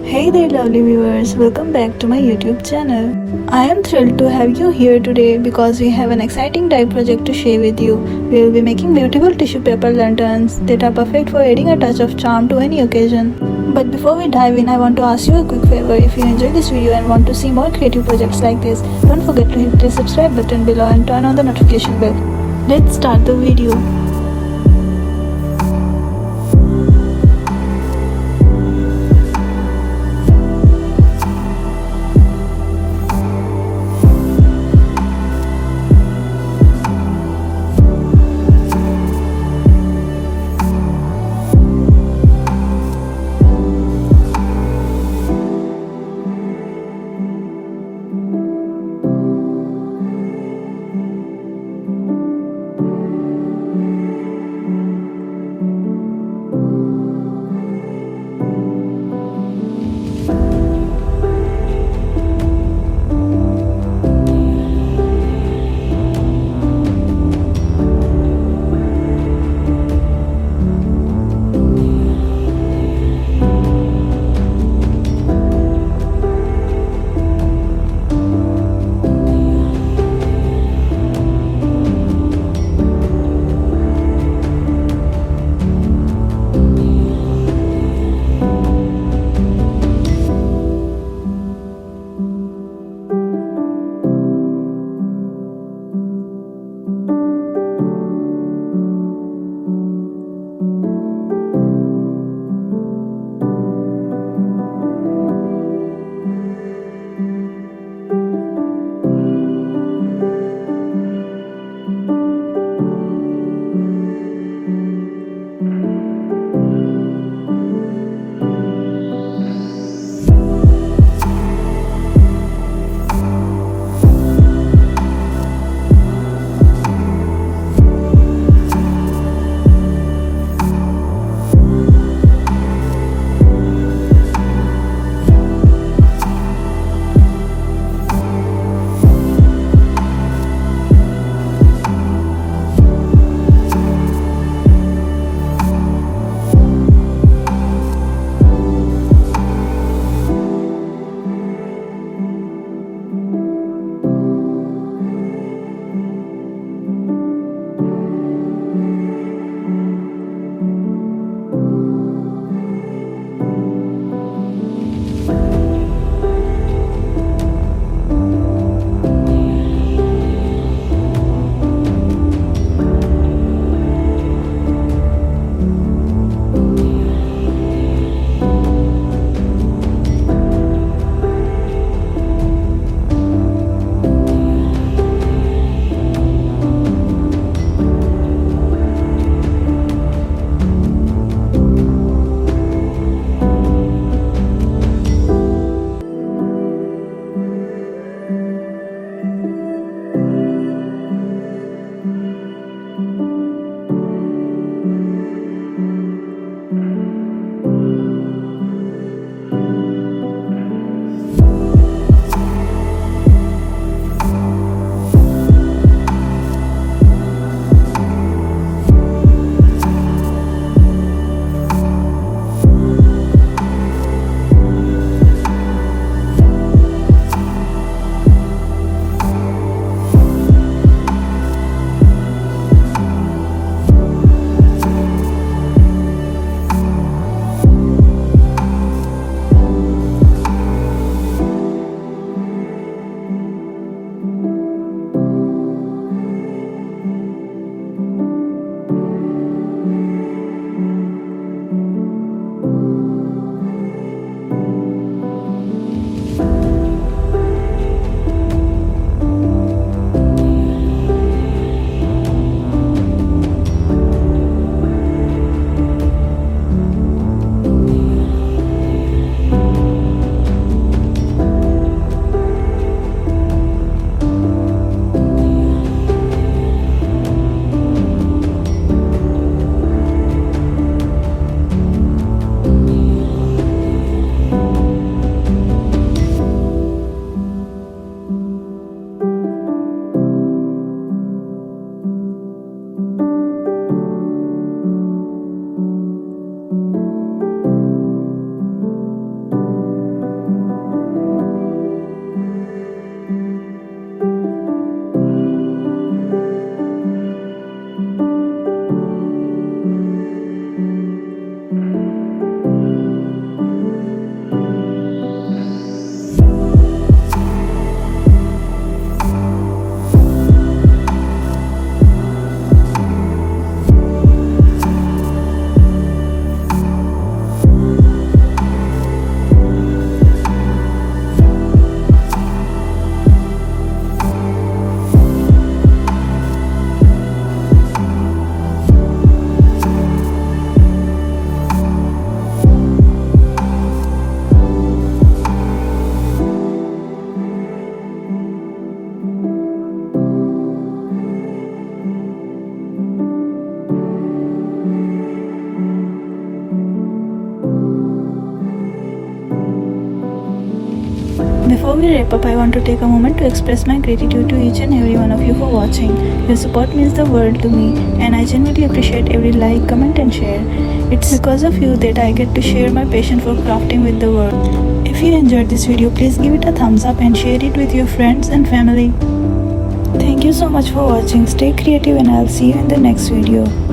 Hey there lovely viewers, welcome back to my YouTube channel. I am thrilled to have you here today because we have an exciting dye project to share with you. We will be making beautiful tissue paper lanterns that are perfect for adding a touch of charm to any occasion. But before we dive in, I want to ask you a quick favor. If you enjoyed this video and want to see more creative projects like this, don't forget to hit the subscribe button below and turn on the notification bell. Let's start the video. Before we wrap up, I want to take a moment to express my gratitude to each and every one of you for watching. Your support means the world to me, and I genuinely appreciate every like, comment and share. It's because of you that I get to share my passion for crafting with the world. If you enjoyed this video, please give it a thumbs up and share it with your friends and family. Thank you so much for watching. Stay creative and I'll see you in the next video.